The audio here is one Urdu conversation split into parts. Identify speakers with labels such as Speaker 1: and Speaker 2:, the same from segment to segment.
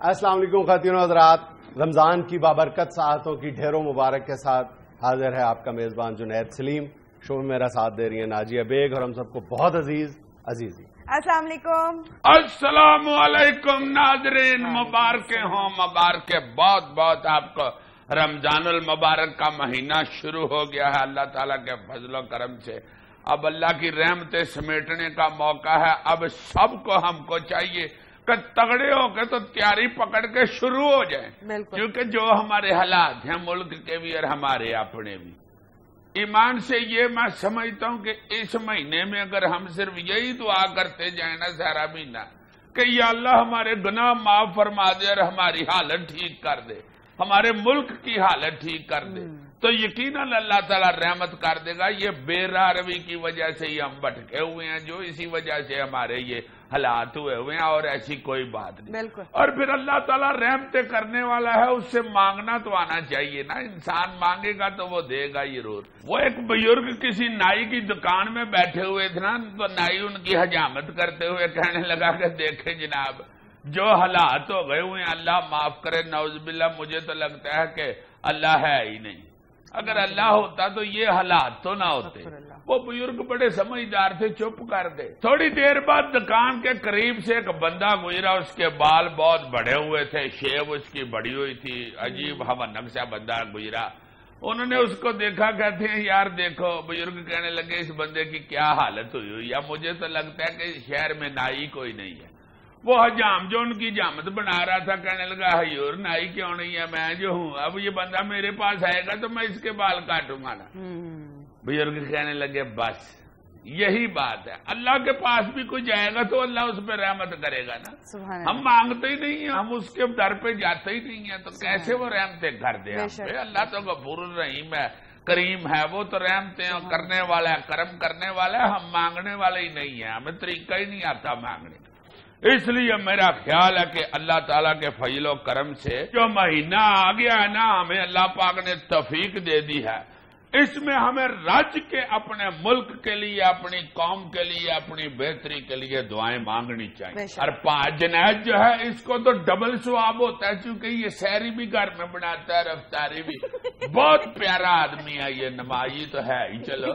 Speaker 1: السلام علیکم خواتین و حضرات، رمضان کی بابرکت ساعتوں کی ڈھیروں مبارک کے ساتھ حاضر ہے آپ کا میزبان جنید سلیم. شو میں میرا ساتھ دے رہی ہیں ناجیہ بیگ اور ہم سب کو بہت عزیزی.
Speaker 2: السلام علیکم.
Speaker 3: السلام علیکم ناظرین، مبارکیں ہوں، مبارکیں بہت بہت آپ کو. رمضان المبارک کا مہینہ شروع ہو گیا ہے اللہ تعالیٰ کے فضل و کرم سے. اب اللہ کی رحمتیں سمیٹنے کا موقع ہے. اب سب کو ہم کو چاہیے کہ تگڑے ہو کے تو تیاری پکڑ کے شروع ہو جائیں، کیونکہ جو ہمارے حالات ہیں ملک کے بھی اور ہمارے اپنے بھی. ایمان سے یہ میں سمجھتا ہوں کہ اس مہینے میں اگر ہم صرف یہی دعا کرتے جائیں نا سارا مہینہ کہ یا اللہ ہمارے گناہ معاف فرما دے اور ہماری حالت ٹھیک کر دے، ہمارے ملک کی حالت ٹھیک کر دے، تو یقیناً اللہ تعالیٰ رحمت کر دے گا. یہ بے راہ روی کی وجہ سے ہی ہم بھٹکے ہوئے ہیں، جو اسی وجہ سے ہمارے یہ حالات ہوئے ہیں، اور ایسی کوئی بات نہیں.
Speaker 2: بالکل.
Speaker 3: اور پھر اللہ تعالیٰ رحمتیں کرنے والا ہے، اس سے مانگنا تو آنا چاہیے نا. انسان مانگے گا تو وہ دے گا ضرور. وہ ایک بزرگ کسی نائی کی دکان میں بیٹھے ہوئے تھے نا، تو نائی ان کی حجامت کرتے ہوئے کہنے لگا کہ دیکھیں جناب، جو حالات ہو گئے ہوئے اللہ معاف کرے، نعوذ باللہ مجھے تو لگتا ہے کہ اللہ ہے ہی نہیں. اگر اللہ ہوتا تو یہ حالات تو نہ ہوتے. وہ بزرگ بڑے سمجھدار تھے، چپ کر گئے. تھوڑی دیر بعد دکان کے قریب سے ایک بندہ گزرا، اس کے بال بہت بڑے ہوئے تھے، شیو اس کی بڑی ہوئی تھی، عجیب حونک سا بندہ گزرا. انہوں نے اس کو دیکھا، کہتے ہیں یار دیکھو. بزرگ کہنے لگے اس بندے کی کیا حالت ہوئی یا مجھے تو لگتا ہے کہ شہر میں نائی کوئی نہیں ہے. وہ حجام جو ان کی جامت بنا رہا تھا کہنے لگا حضور نائی کیوں نہیں ہے، میں جو ہوں. اب یہ بندہ میرے پاس آئے گا تو میں اس کے بال کاٹوں گا نا. بزرگ کہنے لگے بس یہی بات ہے، اللہ کے پاس بھی کوئی جائے گا تو اللہ اس پہ رحمت کرے گا نا. ہم مانگتے ہی نہیں ہیں، ہم اس کے در پہ جاتے ہی نہیں ہیں، تو کیسے وہ رحمتیں کر دے ہم پہ. اللہ تو غفور الرحیم ہے، کریم ہے، وہ تو رحمتیں کرنے والا ہے، کرم کرنے والا ہے. ہم مانگنے والے ہی نہیں ہیں، ہمیں طریقہ ہی نہیں آتا مانگنے. اس لیے میرا خیال ہے کہ اللہ تعالیٰ کے فضل و کرم سے جو مہینہ آ گیا ہے نا، ہمیں اللہ پاک نے توفیق دے دی ہے. اس میں ہمیں رج کے اپنے ملک کے لیے، اپنی قوم کے لیے، اپنی بہتری کے لیے دعائیں مانگنی چاہیے. اور 5 جنید جو ہے اس کو تو ڈبل ثواب ہوتا ہے، چونکہ یہ سحری بھی گھر میں بناتا ہے، رفتاری بھی. بہت پیارا آدمی ہے یہ، نمازی تو ہے ہی چلو،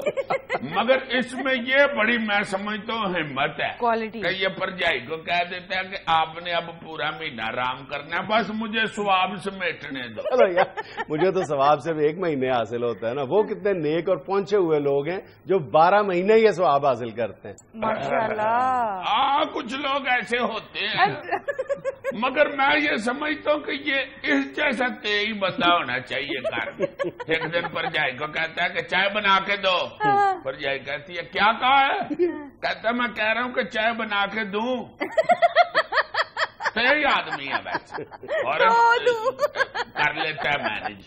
Speaker 3: مگر اس میں یہ بڑی میں سمجھتا ہوں ہمت ہے کہ یہ پرجائی کو کہہ دیتا ہے کہ آپ نے اب پورا مہینہ آرام کرنا ہے، بس مجھے ثواب سمیٹنے دو.
Speaker 1: مجھے تو ثواب صرف 1 مہینے حاصل ہوتا ہے نا. وہ کتنے نیک اور پہنچے ہوئے لوگ ہیں جو 12 مہینے یہ ثواب حاصل کرتے ہیں.
Speaker 2: ماشاءاللہ.
Speaker 3: کچھ لوگ ایسے ہوتے ہیں، مگر میں یہ سمجھتا ہوں کہ یہ اس جیسا تیئی بندہ ہونا چاہیے گھر میں. ایک دن پرجائی کو کہتا ہے کہ چائے بنا کے دو. پرجائی کہتی ہے کیا کہا ہے؟ کہتا ہے میں کہہ رہا ہوں کہ چائے بنا کے دوں. صحیح آدمی ہے ویسے اور کر لیتا ہے مینج.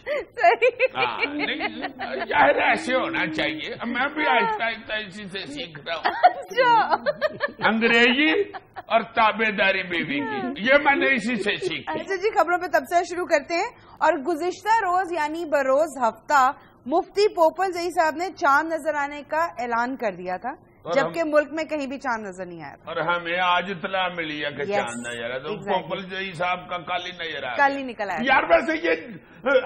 Speaker 3: ظاہر ایسے ہونا چاہیے. میں بھی آہستہ آہستہ اسی سے سیکھ رہا ہوں انگریزی اور تابع داری بیوی کی، یہ میں نے اسی سے سیکھی.
Speaker 2: اچھا جی، خبروں پہ تبصرہ شروع کرتے ہیں. اور گزشتہ روز یعنی بروز ہفتہ مفتی پوپل زئی صاحب نے چاند نظر آنے کا اعلان کر دیا تھا، جبکہ ملک میں کہیں بھی چاند نظر نہیں آیا.
Speaker 3: اور ہمیں آج اطلاع ملی ہے کہ چاند نظر آیا، تو پوپل جی صاحب کا کل ہی نظر آیا،
Speaker 2: کل ہی نکل آیا.
Speaker 3: یار ویسے یہ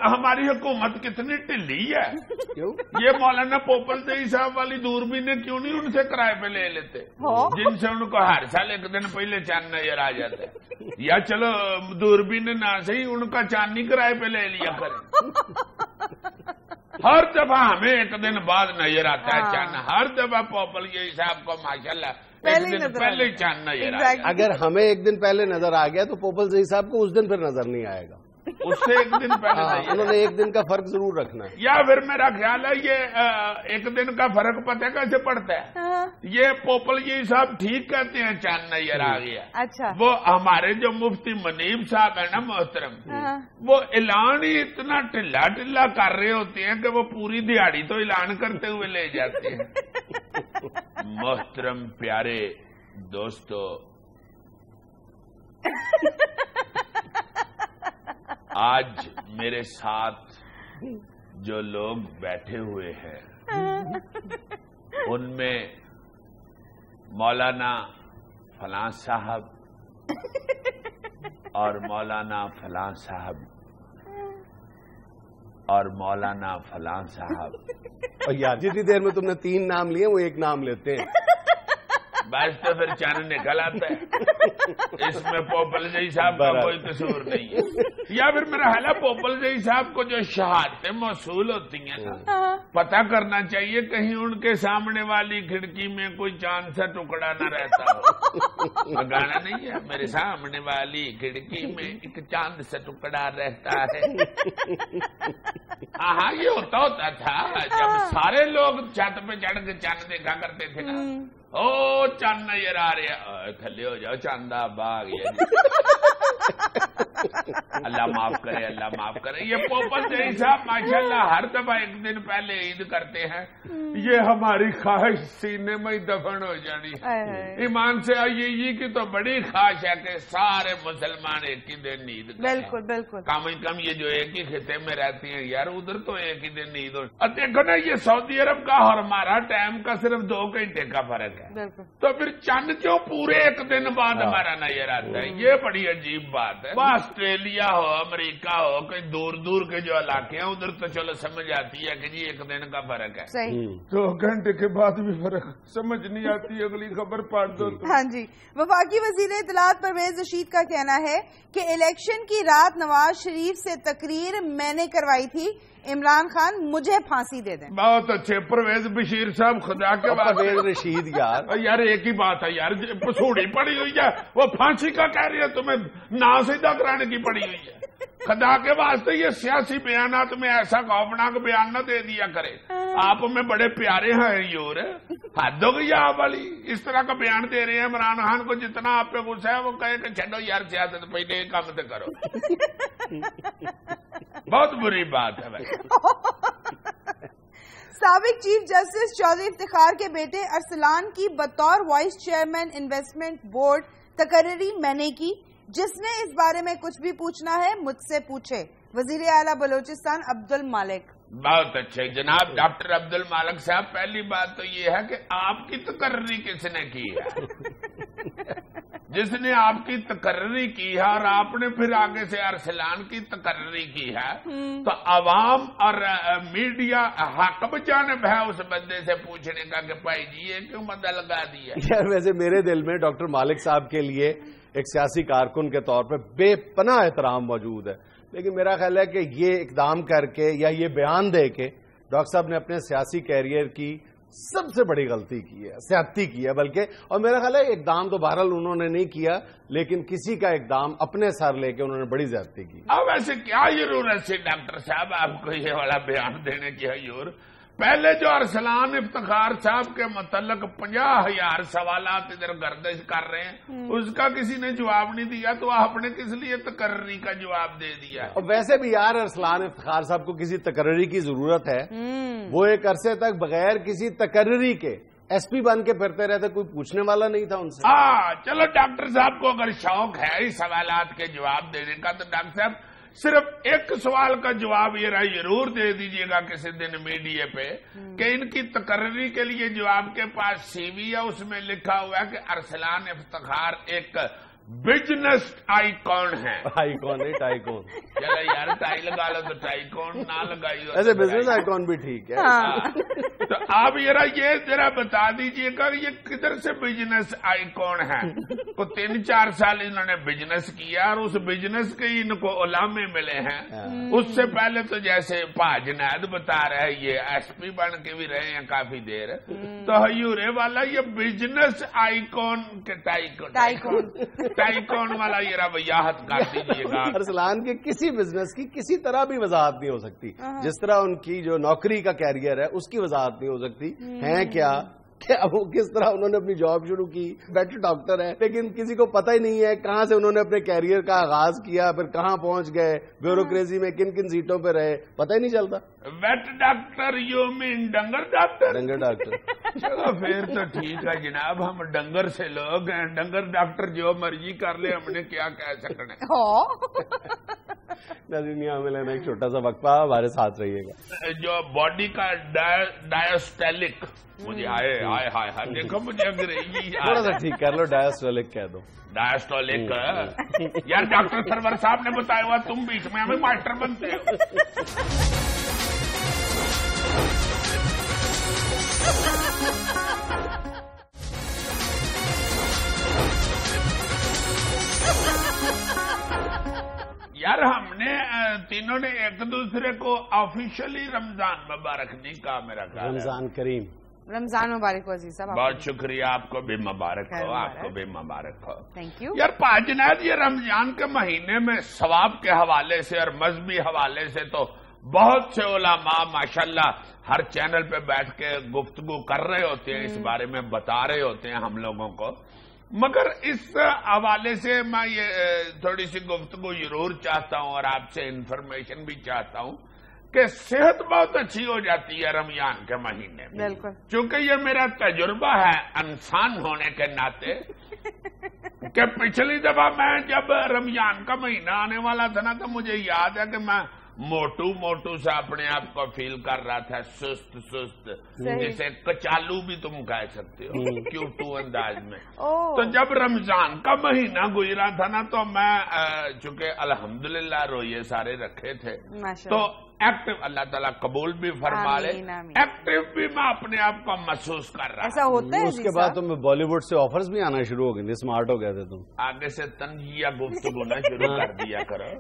Speaker 3: ہماری حکومت کتنی ٹھلی ہے. یہ مولانا پوپل جی صاحب والی دوربینیں کیوں نہیں ان سے کرائے پہ لے لیتے، جن سے ان کو ہر سال 1 دن پہلے چاند نظر آ جاتا ہے. یا چلو دوربین نہ صحیح، ان کا چاند نہیں کرائے پہ لے لیا کریں. ہر دفعہ ہمیں 1 دن بعد نظر آتا ہے چاند. ہر دفعہ پوپل یہ صاحب کو ماشاءاللہ 1 دن پہلے چاند نظر آتا ہے.
Speaker 1: اگر ہمیں 1 دن پہلے نظر آ گیا تو پوپل زئی صاحب کو اس دن پھر نظر نہیں آئے گا.
Speaker 3: اس سے 1 دن پہلے
Speaker 1: انہوں نے 1 دن کا فرق ضرور رکھنا ہے.
Speaker 3: یا پھر میرا خیال ہے یہ 1 دن کا فرق پتہ کیسے پڑتا ہے. یہ پوپل جی صاحب ٹھیک کہتے ہیں چاند نظر آ گیا.
Speaker 2: اچھا.
Speaker 3: وہ ہمارے جو مفتی منیب صاحب ہیں نا محترم، وہ اعلان ہی اتنا ٹھلا ٹھلا کر رہے ہوتے ہیں کہ وہ پوری دیہڑی تو اعلان کرتے ہوئے لے جاتے ہیں. محترم پیارے دوستو، آج میرے ساتھ جو لوگ بیٹھے ہوئے ہیں ان میں مولانا فلاں صاحب اور مولانا فلاں صاحب اور مولانا فلاں صاحب.
Speaker 1: اور یار جتنی دیر میں تم نے 3 نام لیے وہ 1 نام لیتے ہیں.
Speaker 3: بس تو پھر چند نکل آتا ہے. اس میں پوپل جی صاحب کا کوئی قصور نہیں ہے. یا پھر میرا حال ہے پوپل جی صاحب کو جو شہادتیں موصول ہوتی ہیں پتہ کرنا چاہیے کہیں ان کے سامنے والی کھڑکی میں کوئی چاند سا ٹکڑا نہ رہتا ہو. گانا نہیں ہے میرے سامنے والی کھڑکی میں ایک چاند سا ٹکڑا رہتا ہے. ہاں یہ ہوتا تھا جب سارے لوگ چھت پہ چڑھ کے چاند دیکھا کرتے تھے نا. او چاند نظر آ رہا تھلے ہو جاؤ چاند باغ. اللہ معاف کرے اللہ معاف کرے. یہ پوپل جی صاحب ماشاءاللہ ہر دفعہ 1 دن پہلے عید کرتے ہیں. یہ ہماری خواہش سینے میں ہی دفن ہو جانی. ایمان سے یہ کی تو بڑی خواہش ہے کہ سارے مسلمان ایک ہی دن عید کریں.
Speaker 2: بالکل بالکل.
Speaker 3: کم از کم یہ جو ایک ہی خطے میں رہتی ہیں یار ادھر تو ایک ہی دن عید ہو. اور دیکھو نا یہ سعودی عرب کا اور ہمارا ٹائم کا صرف 2 گھنٹے کا فرق ہے. تو پھر چند کیوں پورے 1 دن بعد ہمارا نظر آتا ہے. یہ بڑی عجیب بات ہے. وہ آسٹریلیا ہو امریکہ ہو کہیں دور دور کے جو علاقے ہیں ادھر تو چلو سمجھ آتی ہے کہ جی 1 دن کا فرق ہے.
Speaker 4: 2 گھنٹے کے بعد بھی فرق سمجھ نہیں آتی. اگلی خبر پڑھ دو.
Speaker 2: ہاں جی. وفاقی وزیر اطلاعات پرویز رشید کا کہنا ہے کہ الیکشن کی رات نواز شریف سے تقریر میں نے کروائی تھی. عمران خان مجھے پھانسی دے دیں.
Speaker 3: بہت اچھے پرویز بشیر صاحب خدا کے
Speaker 1: پرویز رشید
Speaker 3: یار ایک ہی بات ہے یار پسوڑی پڑی ہوئی ہے. وہ پھانسی کا کہہ رہی ہے تمہیں نا سیدھا کرانے کی پڑی ہوئی ہے. خدا کے واسطے یہ سیاسی بیانات میں ایسا خوفناک بیان نہ دے دیا کرے. آپ میں بڑے پیارے ہیں یور حد ہو گئی آپ والی. اس طرح کا بیان دے رہے ہیں عمران خان کو جتنا آپ پہ غصہ ہے وہ کہے کہ چلو یار سیاست پہلے کام تو کرو. بہت بری بات ہے بھائی.
Speaker 2: سابق چیف جسٹس چودھری افتخار کے بیٹے ارسلان کی بطور وائس چیئرمین انویسٹمنٹ بورڈ تقرری میں نے کی. جس نے اس بارے میں کچھ بھی پوچھنا ہے مجھ سے پوچھے. وزیر اعلیٰ بلوچستان عبد المالک.
Speaker 3: بہت اچھے جناب ڈاکٹر عبد المالک صاحب. پہلی بات تو یہ ہے کہ آپ کی تقرری کس نے کی ہے؟ جس نے آپ کی تقرری کی ہے اور آپ نے پھر آگے سے ارسلان کی تقرری کی ہے تو عوام اور میڈیا حق بجانب ہے اس بندے سے پوچھنے کا کہ بھائی جی یہ کیوں مدد لگا دیا.
Speaker 1: یار ویسے میرے دل میں ڈاکٹر مالک صاحب کے لیے ایک سیاسی کارکن کے طور پہ بے پناہ احترام موجود ہے. لیکن میرا خیال ہے کہ یہ اقدام کر کے یا یہ بیان دے کے ڈاکٹر صاحب نے اپنے سیاسی کیریئر کی سب سے بڑی غلطی کی ہے, زیادتی کی ہے بلکہ. اور میرا خیال ہے اقدام تو بہرحال انہوں نے نہیں کیا لیکن کسی کا اقدام اپنے سر لے کے انہوں نے بڑی زیادتی کی.
Speaker 3: اب ایسے کیا ضرورت ہے ڈاکٹر صاحب آپ کو یہ والا بیان دینے کی ہے یور. پہلے جو ارسلان افتخار صاحب کے متعلق 50,000 سوالات ادھر گردش کر رہے ہیں اس کا کسی نے جواب نہیں دیا تو آپ نے کس لیے تقرری کا جواب دے دیا.
Speaker 1: اور ویسے بھی یار ارسلان افتخار صاحب کو کسی تقرری کی ضرورت ہے. وہ ایک عرصے تک بغیر کسی تقرری کے ایس پی بن کے پھرتے رہتے, کوئی پوچھنے والا نہیں تھا ان سے.
Speaker 3: چلو ڈاکٹر صاحب کو اگر شوق ہے اس سوالات کے جواب دینے کا تو ڈاکٹر صاحب صرف ایک سوال کا جواب یہ رہا ضرور دے دیجیے گا کسی دن میڈیا پہ کہ ان کی تقرری کے لیے جو آپ کے پاس سی وی ہے اس میں لکھا ہوا ہے کہ ارسلان افتخار ایک بزنس آئیکن ہے.
Speaker 1: آئیکن نہیں ٹائیکون.
Speaker 3: چلو یار ٹائی لگا لو تو ٹائیکون نہ لگائی ہو.
Speaker 1: ایسے بزنس آئیکن بھی ٹھیک ہے.
Speaker 3: تو آپ یہ ذرا بتا دیجئے گا یہ کدھر سے بزنس آئیکن ہے. تو 3-4 سال انہوں نے بزنس کیا اور اس بزنس کے ان کو علامے ملے ہیں. اس سے پہلے تو جیسے جنید بتا رہے ہیں یہ ایس پی بن کے بھی رہے ہیں کافی دیر. تو ہیورے والا یہ بزنس آئیکن کے ٹائیکون والا یہ وضاحت کر دیجیے گا.
Speaker 1: ارسلان کے کسی بزنس کی کسی طرح بھی وضاحت نہیں ہو سکتی. جس طرح ان کی جو نوکری کا کیریئر ہے اس کی وضاحت نہیں ہو سکتی. ہیں کیا وہ کس طرح انہوں نے اپنی جاب شروع کی. بیٹر ڈاکٹر ہے لیکن کسی کو پتہ ہی نہیں ہے کہاں سے انہوں نے اپنے کیریئر کا آغاز کیا پھر کہاں پہنچ گئے, بیوروکریسی میں کن کن سیٹوں پہ رہے, پتہ ہی نہیں چلتا.
Speaker 3: ویٹ ڈاکٹر یو مین ڈنگر ڈاکٹر.
Speaker 1: ڈنگر ڈاکٹر
Speaker 3: چلو پھر تو ٹھیک ہے جناب ہم ڈنگر سے لوگ ہیں. ڈنگر ڈاکٹر جو مرضی کر لے ہم نے کیا کہہ سکنا.
Speaker 1: ناظرین ہمیں لینا ایک چھوٹا سا وقفہ, ہمارے ساتھ رہیے گا.
Speaker 3: جو باڈی کا ڈائسٹیلک مجھے آئے ہائے ہائے ہائے دیکھو مجھے انگریزی
Speaker 1: تھوڑا سا ٹھیک کر لو, ڈایاسٹولک کہہ دو.
Speaker 3: ڈایاسٹولک یار ڈاکٹر سرور صاحب نے بتایا ہوا, تم بیچ میں ہمیں ماسٹر بنتے ہو. یار ہم نے تینوں نے ایک دوسرے کو آفیشلی رمضان مبارک نہیں کہا. میرا خیال
Speaker 1: رمضان کریم.
Speaker 2: رمضان مبارک ہو عزیز صاحب.
Speaker 3: بہت شکریہ, آپ کو بھی مبارک ہو, آپ کو بھی مبارک ہو.
Speaker 2: Thank you.
Speaker 3: یار پا جنید, یہ رمضان کے مہینے میں ثواب کے حوالے سے اور مذہبی حوالے سے تو بہت سے علماء ماشاءاللہ ہر چینل پہ بیٹھ کے گفتگو کر رہے ہوتے ہیں, اس بارے میں بتا رہے ہوتے ہیں ہم لوگوں کو. مگر اس حوالے سے میں یہ تھوڑی سی گفتگو ضرور چاہتا ہوں اور آپ سے انفارمیشن بھی چاہتا ہوں کہ صحت بہت اچھی ہو جاتی ہے رمضان کے مہینے میں.
Speaker 2: بالکل.
Speaker 3: چونکہ یہ میرا تجربہ ہے انسان ہونے کے ناطے کہ پچھلی دفعہ میں جب رمضان کا مہینہ آنے والا تھا نا, تو مجھے یاد ہے کہ میں موٹو سا اپنے آپ کو فیل کر رہا تھا, سست, جیسے کچالو بھی تم کہہ سکتے ہو کیوٹو انداز میں. تو جب رمضان کا مہینہ گزرا تھا نا, تو میں چونکہ الحمدللہ روزے سارے رکھے تھے, تو ایکٹیو, اللہ تعالیٰ قبول بھی فرما لے, ایکٹیو بھی میں اپنے آپ کو محسوس کر رہا.
Speaker 2: ایسا ہوتا ہے.
Speaker 1: اس کے بعد تمہیں بالی ووڈ سے آفرز بھی آنا شروع ہو گئے تھے, اسمارٹ ہو گئے تھے تم.
Speaker 3: آگے سے تنزیہ گفتگو نہ شروع کر دیا کرو,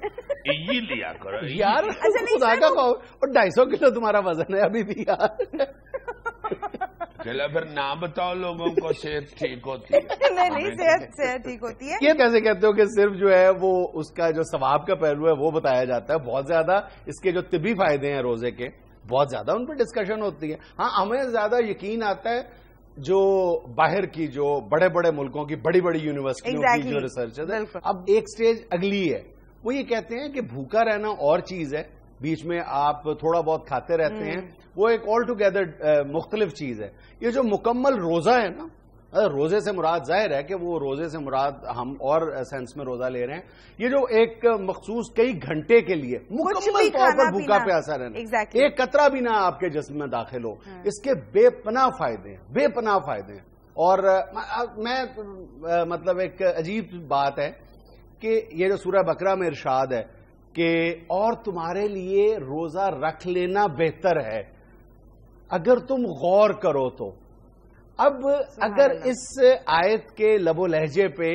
Speaker 3: یہ لیا کرو
Speaker 1: یار. خدا کا خوف, اور 250 کلو تمہارا وزن ہے ابھی بھی یار.
Speaker 3: چلو پھر نہ بتاؤ لوگوں کو صحت ٹھیک ہوتی ہے.
Speaker 2: نہیں, صحت ٹھیک ہوتی ہے.
Speaker 1: یہ کیسے کہتے ہو کہ صرف جو ہے وہ اس کا جو ثواب کا پہلو ہے وہ بتایا جاتا ہے, بہت زیادہ اس کے جو طبی فائدے ہیں روزے کے بہت زیادہ ان پہ ڈسکشن ہوتی ہے. ہاں ہمیں زیادہ یقین آتا ہے جو باہر کی, جو بڑے بڑے ملکوں کی بڑی بڑی یونیورسٹیوں کی جو ریسرچ ہے. اب ایک سٹیج اگلی ہے, وہ یہ کہتے ہیں کہ بھوکا رہنا اور چیز ہے, بیچ میں آپ تھوڑا بہت کھاتے رہتے ہیں, وہ ایک آل ٹوگیدر مختلف چیز ہے. یہ جو مکمل روزہ ہے نا, روزے سے مراد ظاہر ہے کہ وہ روزے سے مراد ہم اور سینس میں روزہ لے رہے ہیں, یہ جو ایک مخصوص کئی گھنٹے کے لیے مکمل طور پر بھوکا پیاسا رہنا, ایک قطرہ بھی نہ آپ کے جسم میں داخل ہو, اس کے بے پناہ فائدے ہیں, بے پناہ فائدے ہیں. اور میں مطلب ایک عجیب بات ہے کہ یہ جو سورہ بقرہ میں ارشاد ہے کہ اور تمہارے لیے روزہ رکھ لینا بہتر ہے اگر تم غور کرو تو. اب اگر اس آیت کے لب و لہجے پہ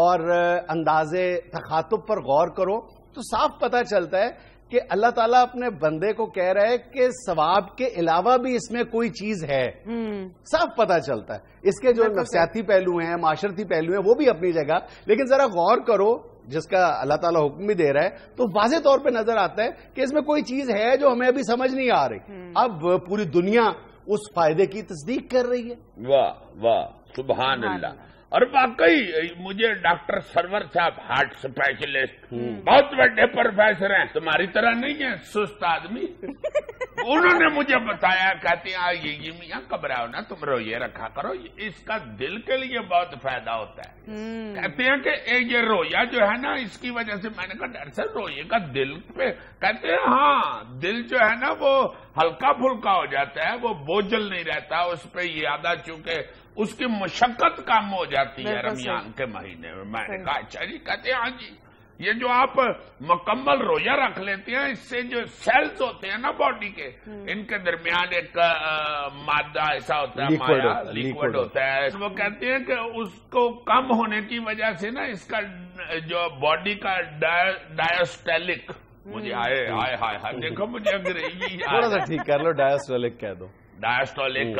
Speaker 1: اور انداز تخاطب پر غور کرو تو صاف پتہ چلتا ہے کہ اللہ تعالیٰ اپنے بندے کو کہہ رہا ہے کہ ثواب کے علاوہ بھی اس میں کوئی چیز ہے. صاف پتہ چلتا ہے. اس کے جو نفسیاتی پہلو ہیں, معاشرتی پہلو ہیں, وہ بھی اپنی جگہ, لیکن ذرا غور کرو جس کا اللہ تعالیٰ حکم بھی دے رہا ہے تو واضح طور پہ نظر آتا ہے کہ اس میں کوئی چیز ہے جو ہمیں ابھی سمجھ نہیں آ رہی. اب پوری دنیا اس فائدے کی تصدیق کر رہی ہے.
Speaker 3: واہ واہ, سبحان اللہ. اور واقعی مجھے ڈاکٹر سرور صاحب ہارٹ اسپیشلسٹ بہت بڑے پروفیسر ہیں, تمہاری طرح نہیں ہے سست آدمی, انہوں نے مجھے بتایا, کہتے ہیں یہ میاں گھبراؤ نا, تم روزے رکھا کرو, اس کا دل کے لیے بہت فائدہ ہوتا ہے. کہتے ہیں کہ یہ روزہ جو ہے نا, اس کی وجہ سے, میں نے کہا ڈاکٹر صاحب روزے کا دل پہ, کہتے ہیں ہاں دل جو ہے نا وہ ہلکا پھلکا ہو جاتا ہے, وہ بوجھل نہیں رہتا, اس پہ زیادہ چونکہ اس کی مشقت کم ہو جاتی ہے رمضان کے مہینے میں. میں نے کہا اچھا جی. کہتے ہیں ہاں جی, یہ جو آپ مکمل روزہ رکھ لیتے ہیں, اس سے جو سیلز ہوتے ہیں نا باڈی کے, ان کے درمیان ایک مادہ ایسا ہوتا ہے, مایا لیکوڈ ہوتا ہے, وہ کہتے ہیں کہ اس کو کم ہونے کی وجہ سے نا اس کا جو باڈی کا ڈایاسٹولک, مجھے آئے ہائے ہائے ہائے دیکھو مجھے انگریزی
Speaker 1: تھوڑا سا ٹھیک کر لو, ڈایاسٹولک کہہ دو.
Speaker 3: ڈایاسٹولک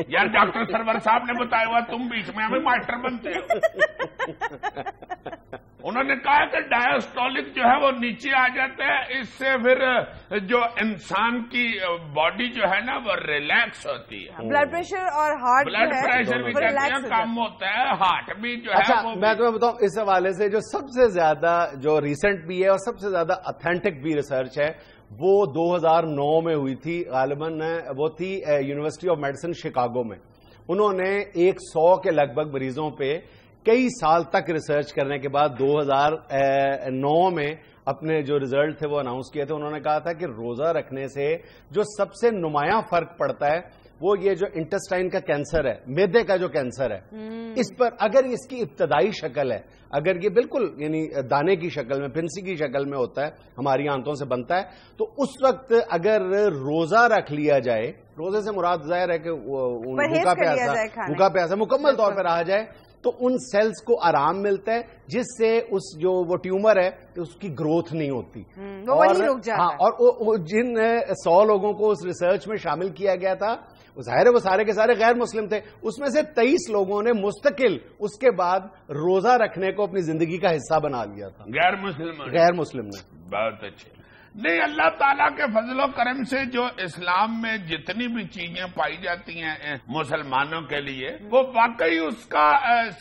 Speaker 3: یار ڈاکٹر سرور صاحب نے بتایا ہوا, تم بیچ میں ہمیں ماسٹر بنتے ہو. انہوں نے کہا کہ ڈایاسٹولک جو ہے وہ نیچے آ جاتا ہے, اس سے پھر جو انسان کی باڈی جو ہے نا وہ ریلیکس ہوتی ہے.
Speaker 2: بلڈ پریشر اور ہارٹ,
Speaker 3: بلڈ پریشر بھی کہتے ہیں کم ہوتا ہے, ہارٹ بھی جو ہے وہ.
Speaker 1: میں تمہیں بتاؤں اس حوالے سے جو سب سے زیادہ جو ریسنٹ بھی ہے اور سب سے زیادہ اتھینٹک بھی ریسرچ ہے, وہ 2009 میں ہوئی تھی غالباً, وہ تھی یونیورسٹی آف میڈیسن شکاگو میں. انہوں نے 100 کے لگ بھگ مریضوں پہ کئی سال تک ریسرچ کرنے کے بعد 2009 میں اپنے جو ریزلٹ تھے وہ اناؤنس کیے تھے. انہوں نے کہا تھا کہ روزہ رکھنے سے جو سب سے نمایاں فرق پڑتا ہے وہ یہ جو انٹسٹائن کا کینسر ہے، میدے کا جو کینسر ہے، اس پر اگر اس کی ابتدائی شکل ہے، اگر یہ بالکل یعنی دانے کی شکل میں، پھنسی کی شکل میں ہوتا ہے، ہماری آنتوں سے بنتا ہے، تو اس وقت اگر روزہ رکھ لیا جائے، روزے سے مراد ظاہر ہے کہ بھوکا پیاسا مکمل طور پر رہا جائے، تو ان سیلز کو آرام ملتا ہے، جس سے اس جو وہ ٹیومر ہے اس کی گروتھ نہیں ہوتی، اور جن 100 لوگوں کو اس ریسرچ میں شامل کیا گیا تھا، ظاہر ہے وہ سارے کے سارے غیر مسلم تھے، اس میں سے 23 لوگوں نے مستقل اس کے بعد روزہ رکھنے کو اپنی زندگی کا حصہ بنا لیا تھا، غیر مسلم نے۔
Speaker 3: بہت اچھے۔ نہیں، اللہ تعالیٰ کے فضل و کرم سے جو اسلام میں جتنی بھی چیزیں پائی جاتی ہیں مسلمانوں کے لیے، وہ واقعی اس کا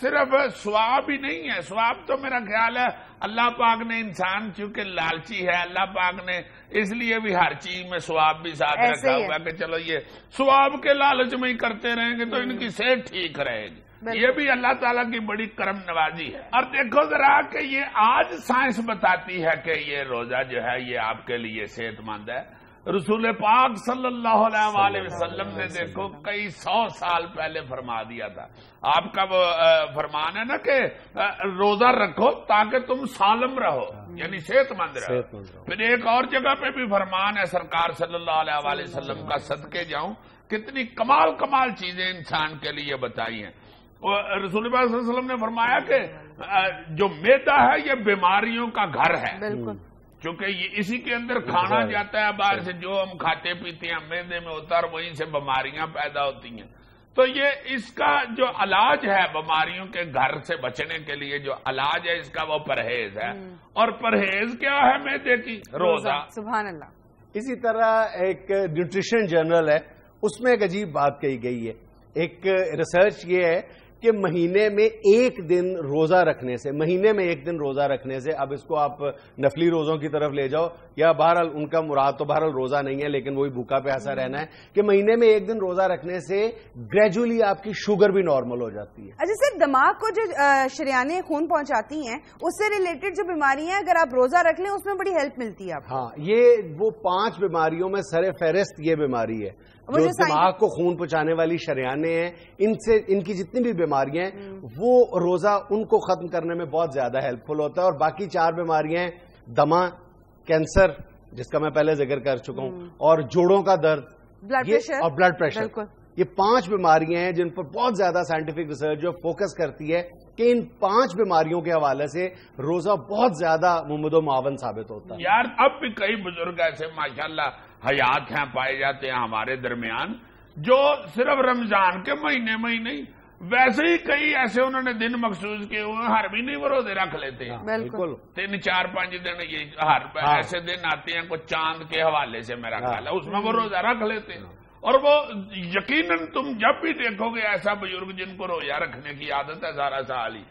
Speaker 3: صرف ثواب ہی نہیں ہے۔ ثواب تو میرا خیال ہے اللہ پاک نے انسان چونکہ لالچی ہے، اللہ پاک نے اس لیے بھی ہر چیز میں ثواب بھی ساتھ رکھا ہوا کہ چلو یہ ثواب کے لالچ میں ہی کرتے رہیں گے تو ان کی صحت ٹھیک رہے گی۔ یہ بھی اللہ تعالیٰ کی بڑی کرم نوازی ہے۔ اور دیکھو ذرا کہ یہ آج سائنس بتاتی ہے کہ یہ روزہ جو ہے یہ آپ کے لیے صحت مند ہے۔ رسول پاک صلی اللہ علیہ وسلم نے دیکھو کئی 100 سال پہلے فرما دیا تھا، آپ کا وہ فرمان ہے نا کہ روزہ رکھو تاکہ تم سالم رہو، یعنی صحت مند رہو۔ پھر ایک اور جگہ پہ بھی فرمان ہے سرکار صلی اللہ علیہ وسلم کا، صدقے جاؤں کتنی کمال چیزیں انسان کے لیے بتائی ہیں۔ رسول اللہ صلی اللہ علیہ وسلم نے فرمایا کہ جو میدا ہے یہ بیماریوں کا گھر ہے، بالکل، چونکہ یہ اسی کے اندر کھانا جاتا ہے باہر سے، جو ہم کھاتے پیتے ہیں میدے میں ہوتا ہے اور وہیں سے بیماریاں پیدا ہوتی ہیں۔ تو یہ اس کا جو علاج ہے بیماریوں کے گھر سے بچنے کے لیے جو علاج ہے اس کا وہ پرہیز ہے، اور پرہیز کیا ہے میدے کی؟ روزہ۔
Speaker 2: سبحان اللہ۔
Speaker 1: اسی طرح ایک نیوٹریشن جرنل ہے، اس میں ایک عجیب بات کہی گئی ہے، ایک ریسرچ یہ ہے کہ مہینے میں 1 دن روزہ رکھنے سے، مہینے میں 1 دن روزہ رکھنے سے، اب اس کو آپ نفلی روزوں کی طرف لے جاؤ یا بہرحال ان کا مراد تو بہرحال روزہ نہیں ہے لیکن وہی بھوکا پیاسا رہنا ہے، کہ مہینے میں 1 دن روزہ رکھنے سے گریجولی آپ کی شوگر بھی نارمل ہو جاتی ہے۔
Speaker 2: اچھا سر، دماغ کو جو شریانیں خون پہنچاتی ہیں اس سے ریلیٹڈ جو بیماریاں ہیں اگر آپ روزہ رکھ لیں اس میں بڑی ہیلپ ملتی ہے آپ کو؟
Speaker 1: ہاں، یہ وہ 5 بیماریوں میں سر فہرست یہ بیماری ہے جو دماغ کو خون پہنچانے والی شریانیں ہیں، ان کی جتنی بھی بیماریاں ہیں وہ روزہ ان کو ختم کرنے میں بہت زیادہ ہیلپ فل ہوتا ہے۔ اور باقی 4 بیماریاں ہیں، دمہ، کینسر جس کا میں پہلے ذکر کر چکا ہوں، اور جوڑوں کا درد اور بلڈ پریشر، یہ 5 بیماریاں ہیں جن پر بہت زیادہ سائنٹیفک ریسرچ جو فوکس کرتی ہے کہ ان 5 بیماریوں کے حوالے سے روزہ بہت زیادہ ممد و معاون ثابت ہوتا ہے۔
Speaker 3: یار اب بھی کئی بزرگ ایسے ماشاءاللہ حیات ہیں، پائے جاتے ہیں ہمارے درمیان، جو صرف رمضان کے مہینے میں ہی نہیں، ویسے ہی کئی ایسے انہوں نے دن مخصوص کیے ہوئے ہر مہینے وہ روزے رکھ لیتے ہیں،
Speaker 1: بالکل
Speaker 3: 3 4 5 دن، یہ ہر ایسے دن آتے ہیں کوئی چاند کے حوالے سے میرا خیال ہے اس میں وہ روزہ رکھ لیتے ہیں۔ اور وہ یقیناً تم جب بھی دیکھو گے ایسا بزرگ جن کو روزہ رکھنے کی عادت ہے سارا سال ہی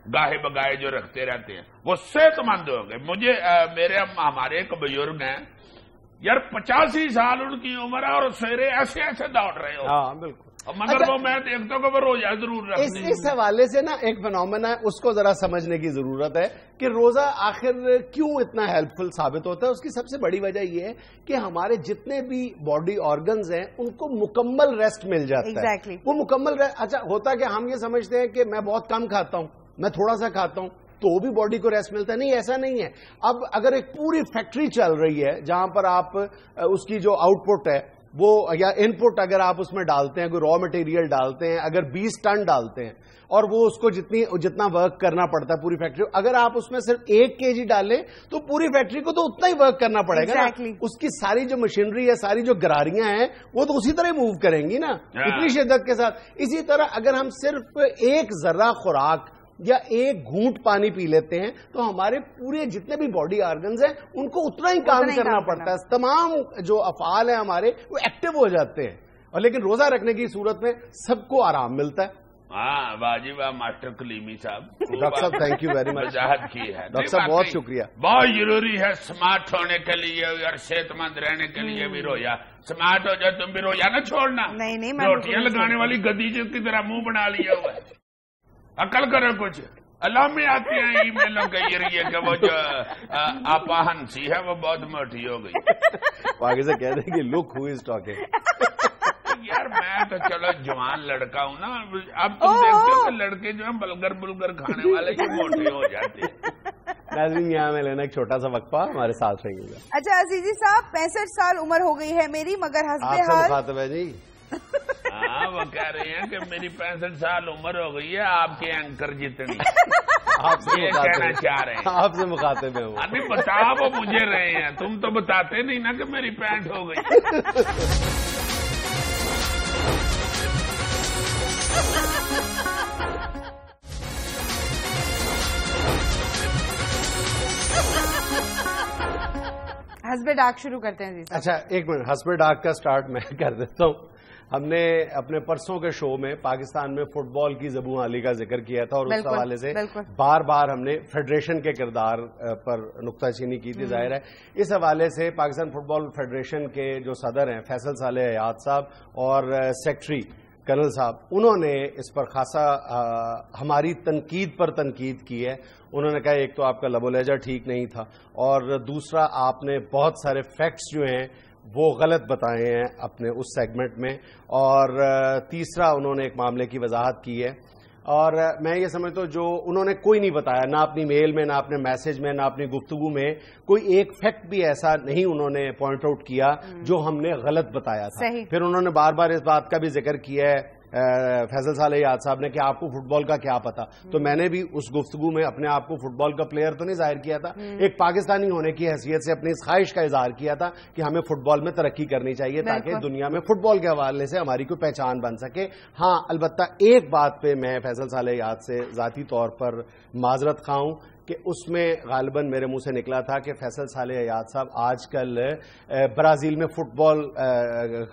Speaker 3: گاہے بگاہے جو رکھتے رہتے ہیں وہ صحت مند ہوں گے۔ مجھے ہمارے ایک بزرگ ہیں یار 85 سال ان کی عمر ہے اور سویرے ایسے ایسے دوڑ رہے ہو،
Speaker 1: ہاں بالکل،
Speaker 3: مگر وہ میں دیکھتا ہوں کہ وہ روزہ ضرور رکھتے ہیں۔
Speaker 1: اس حوالے سے نا ایک فنومنا ہے، اس کو ذرا سمجھنے کی ضرورت ہے کہ روزہ آخر کیوں اتنا ہیلپ فل ثابت ہوتا ہے۔ اس کی سب سے بڑی وجہ یہ ہے کہ ہمارے جتنے بھی باڈی آرگنز ہیں ان کو مکمل ریسٹ مل جاتا ہے۔ وہ مکمل اچھا ہوتا ہے کہ ہم یہ سمجھتے ہیں کہ میں بہت کم کھاتا ہوں، میں تھوڑا سا کھاتا ہوں تو بھی باڈی کو ریسٹ ملتا ہے، نہیں ایسا نہیں ہے۔ اب اگر ایک پوری فیکٹری چل رہی ہے جہاں پر آپ اس کی جو آؤٹ پٹ ہے وہ یا ان پٹ اگر آپ اس میں ڈالتے ہیں، کوئی را مٹیریل ڈالتے ہیں، اگر 20 ٹن ڈالتے ہیں اور وہ اس کو جتنا ورک کرنا پڑتا ہے پوری فیکٹری، اگر آپ اس میں صرف 1 kg ڈالیں تو پوری فیکٹری کو تو اتنا ہی ورک کرنا پڑے گا نا۔ اس کی ساری جو مشینری ہے، ساری جو گراریاں ہیں وہ تو اسی طرح موو کریں گی نا اتنی شدت کے ساتھ۔ اسی طرح اگر ہم صرف 1 ذرہ خوراک یا 1 گھونٹ پانی پی لیتے ہیں تو ہمارے پورے جتنے بھی باڈی آرگنز ہیں ان کو اتنا ہی کام کرنا پڑتا ہے، تمام جو افعال ہیں ہمارے وہ ایکٹیو ہو جاتے ہیں۔ اور لیکن روزہ رکھنے کی صورت میں سب کو آرام ملتا ہے۔
Speaker 3: ہاں واجب ماسٹر کلیمی صاحب،
Speaker 1: ڈاکٹر صاحب تھینک یو ویری مچ،
Speaker 3: وضاحت کی ہے
Speaker 1: ڈاکٹر صاحب بہت شکریہ۔
Speaker 3: بہت ضروری ہے سمارٹ ہونے کے لیے اور صحت مند رہنے کے لیے بھی روزہ، سمارٹ ہو جائے تم بھی روزہ نہ چھوڑنا، روٹیاں لگانے والی گدی کی طرح منہ بنا لیا ہوا ہے، عقل کرو کچھ۔ اللہ میں آتی ہیں ای میلوں کے ذریعے کہ وہ جو آپا ہنسی ہے وہ بہت موٹی ہو گئی،
Speaker 1: آگے سے کہہ دیں کہ لک ہو از ٹاکنگ۔
Speaker 3: یار میں تو چلو جوان لڑکا ہوں نا, اب تم دیکھتے ہو کہ لڑکے جو ہیں بلگر کھانے والے یہ موٹے ہو جاتے ہیں.
Speaker 1: ناظرین یہاں میں لینا ایک چھوٹا سا وقفہ, ہمارے ساتھ رہیے گا.
Speaker 2: اچھا عزیزی صاحب 65 سال عمر ہو گئی ہے میری مگر حسب
Speaker 1: آپ سے
Speaker 2: حال.
Speaker 1: مخاطب ہے جی.
Speaker 3: ہاں وہ کہہ رہے ہیں کہ میری 65 سال عمر ہو گئی ہے آپ کے اینکر جتنی.
Speaker 1: آپ سے
Speaker 3: یہ کہنا چاہ رہے ہیں.
Speaker 1: آپ سے مخاطب ہے وہ.
Speaker 3: ابھی بتا وہ مجھے رہے ہیں, تم تو بتاتے نہیں نا کہ میری پینٹ ہو گئی.
Speaker 2: حسب ڈاک شروع کرتے ہیں.
Speaker 1: اچھا ایک منٹ, حسب ڈاک کا سٹارٹ میں کر دیتا ہوں. ہم نے اپنے پرسوں کے شو میں پاکستان میں فٹ بال کی زبوں عالی کا ذکر کیا تھا, اور اس حوالے سے بار بار ہم نے فیڈریشن کے کردار پر نکتہ چینی کی تھی. ظاہر ہے اس حوالے سے پاکستان فٹ بال فیڈریشن کے جو صدر ہیں فیصل صالح حیات صاحب اور سیکٹری کرنل صاحب, انہوں نے اس پر خاصا ہماری تنقید پر تنقید کی ہے. انہوں نے کہا ایک تو آپ کا لب و لہجہ ٹھیک نہیں تھا, اور دوسرا آپ نے بہت سارے فیکٹس جو ہیں وہ غلط بتائے ہیں اپنے اس سیگمنٹ میں, اور تیسرا انہوں نے ایک معاملے کی وضاحت کی ہے. اور میں یہ سمجھتا ہوں جو انہوں نے کوئی نہیں بتایا, نہ اپنی میل میں, نہ اپنے میسج میں, نہ اپنی گفتگو میں, کوئی ایک فیکٹ بھی ایسا نہیں انہوں نے پوائنٹ آؤٹ کیا جو ہم نے غلط بتایا تھا. پھر انہوں نے بار بار اس بات کا بھی ذکر کیا ہے فیصل صالح حیات صاحب نے کہ آپ کو فٹ بال کا کیا پتا. تو میں نے بھی اس گفتگو میں اپنے آپ کو فٹ بال کا پلیئر تو نہیں ظاہر کیا تھا, ایک پاکستانی ہونے کی حیثیت سے اپنی اس خواہش کا اظہار کیا تھا کہ ہمیں فٹ بال میں ترقی کرنی چاہیے تاکہ دنیا میں فٹ بال کے حوالے سے ہماری کوئی پہچان بن سکے. ہاں البتہ ایک بات پہ میں فیصل صالح حیات سے ذاتی طور پر معذرت خواہ ہوں کہ اس میں غالباً میرے منہ سے نکلا تھا کہ فیصل صالح حیات صاحب آج کل برازیل میں فٹ بال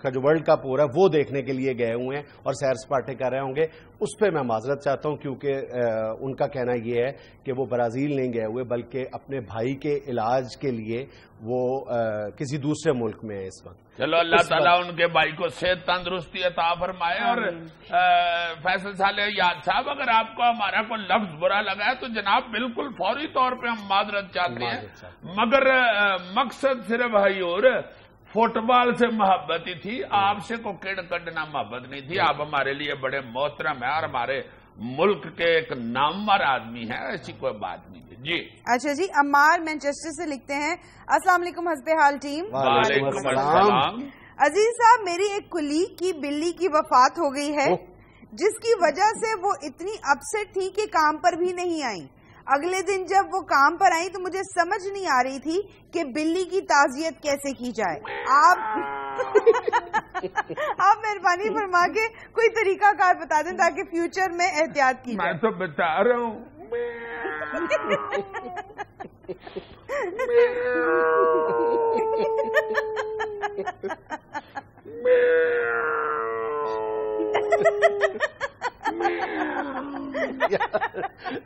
Speaker 1: کا جو ورلڈ کپ ہو رہا ہے وہ دیکھنے کے لیے گئے ہوئے ہیں اور سیر سپاٹے کر رہے ہوں گے. اس پہ میں معذرت چاہتا ہوں کیونکہ ان کا کہنا یہ ہے کہ وہ برازیل نہیں گئے ہوئے بلکہ اپنے بھائی کے علاج کے لیے وہ کسی دوسرے ملک میں ہے اس وقت.
Speaker 3: چلو اللہ تعالیٰ ان کے بھائی کو صحت تندرستی عطا فرمائے. اور فیصل صالح حیات صاحب اگر آپ کو ہمارا کوئی لفظ برا لگا ہے تو جناب بالکل فوری طور پہ ہم معذرت چاہتے ہیں, مگر مقصد صرف ہے اور فٹ بال سے محبت ہی تھی, آپ سے کو کڑ کڈنا محبت نہیں تھی. آپ ہمارے لیے بڑے محترم ہیں اور ہمارے ملک کے ایک نامور آدمی ہیں, ایسی کوئی بات نہیں ہے. جی
Speaker 2: اچھا جی, عمار مینچسٹر سے لکھتے ہیں السلام علیکم حسب حال ٹیم.
Speaker 3: وعلیکم السلام.
Speaker 2: عزیز صاحب میری ایک کلیگ کی بلی کی وفات ہو گئی ہے جس کی وجہ سے وہ اتنی اپسٹ تھی کہ کام پر بھی نہیں آئی. اگلے دن جب وہ کام پر آئی تو مجھے سمجھ نہیں آ رہی تھی کہ بلی کی تعزیت کیسے کی جائے. آپ مہربانی فرما کے کوئی طریقہ کار بتا دیں تاکہ فیوچر میں احتیاط کی جائے.
Speaker 3: میں تو بتا رہا ہوں.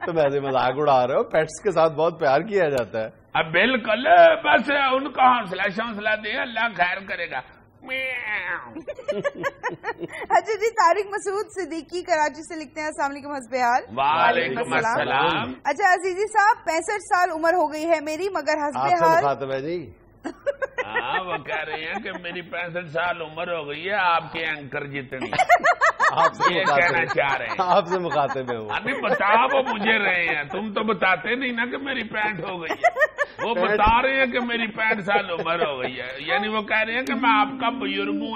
Speaker 1: تم ایسے مذاق اڑا رہے ہو, پیٹس کے ساتھ بہت پیار کیا جاتا ہے.
Speaker 3: اب بالکل, بس ان کا حوصلہ دے, اللہ خیر کرے گا.
Speaker 2: اچھا جی, طارق مسعود صدیقی کراچی سے لکھتے ہیں السلام علیکم حسب حال.
Speaker 3: وعلیکم السلام.
Speaker 2: اچھا عزیزی صاحب 65 سال عمر ہو گئی ہے میری مگر حسب
Speaker 1: آپ سے
Speaker 2: حال.
Speaker 1: مخاطب ہے جی.
Speaker 3: ہاں وہ کہہ رہے ہیں کہ میری 65 سال عمر ہو گئی ہے آپ کے اینکر جتنی.
Speaker 1: آپ سے
Speaker 3: یہ کہنا چاہ رہے ہیں.
Speaker 1: آپ سے مخاطب ہے وہ.
Speaker 3: ابھی بتا وہ مجھے رہے ہیں, تم تو بتاتے نہیں نا کہ میری پینٹ ہو گئی ہے. وہ بتا رہے ہیں کہ میری 65 سال عمر ہو گئی ہے, یعنی وہ کہہ رہے ہیں کہ میں آپ کا بزرگ ہوں.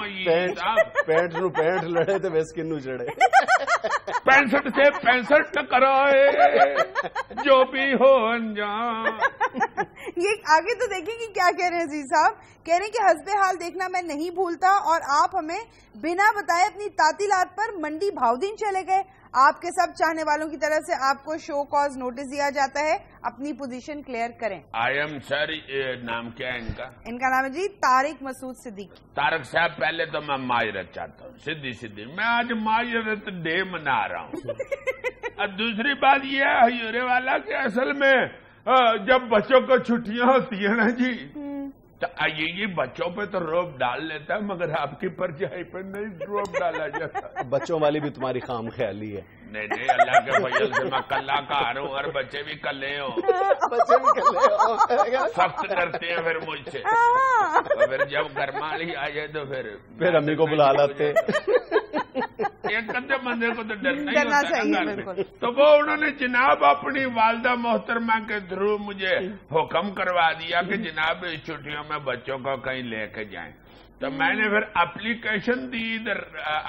Speaker 1: پینٹ نو پینٹ لڑے تو ویس کنو چڑھے.
Speaker 3: 65 سے 65 ٹکرائے جو بھی ہو انجام.
Speaker 2: یہ آگے تو دیکھیں کہ کیا کہہ رہے ہیں عزیز صاحب. کہہ رہے ہیں کہ حسب حال دیکھنا میں نہیں بھولتا اور آپ ہمیں بنا بتائے اپنی تعطیلات پر منڈی بھاودین چلے گئے. آپ کے سب چاہنے والوں کی طرف سے آپ کو شو کاز نوٹس دیا جاتا ہے, اپنی پوزیشن کلیئر کریں.
Speaker 3: I am sorry. نام کیا ہے ان کا؟
Speaker 2: ان کا نام ہے جی طارق مسعود صدیقی.
Speaker 3: طارق صاحب پہلے تو میں معذرت چاہتا ہوں, سیدھی میں آج معذرت ڈے منا رہا ہوں. اور دوسری بات یہ ہے حیورے والا کہ اصل میں جب بچوں کو چھٹیاں ہوتی ہیں نا جی یہ بچوں پہ تو روب ڈال لیتا ہے مگر آپ کی پرچائی پہ نہیں روب ڈالا جاتا.
Speaker 1: بچوں والی بھی تمہاری خام خیالی ہے.
Speaker 3: نہیں اللہ کے فضل سے میں کلّا کار ہوں اور بچے بھی کلے ہوں.
Speaker 1: بچے بھی کلے ہوں.
Speaker 3: سخت ڈرتے ہیں پھر مجھ سے. پھر جب گرمالی آ جائے تو پھر
Speaker 1: امی کو بلا لاتے.
Speaker 3: ایک کدے بندے کو تو ڈرنا ہی ہوتا ہے. تو وہ انہوں نے جناب اپنی والدہ محترمہ کے تھرو مجھے حکم کروا دیا کہ جناب اس چھٹیوں میں بچوں کو کہیں لے کے جائیں. تو میں نے پھر اپلیکیشن دی ادھر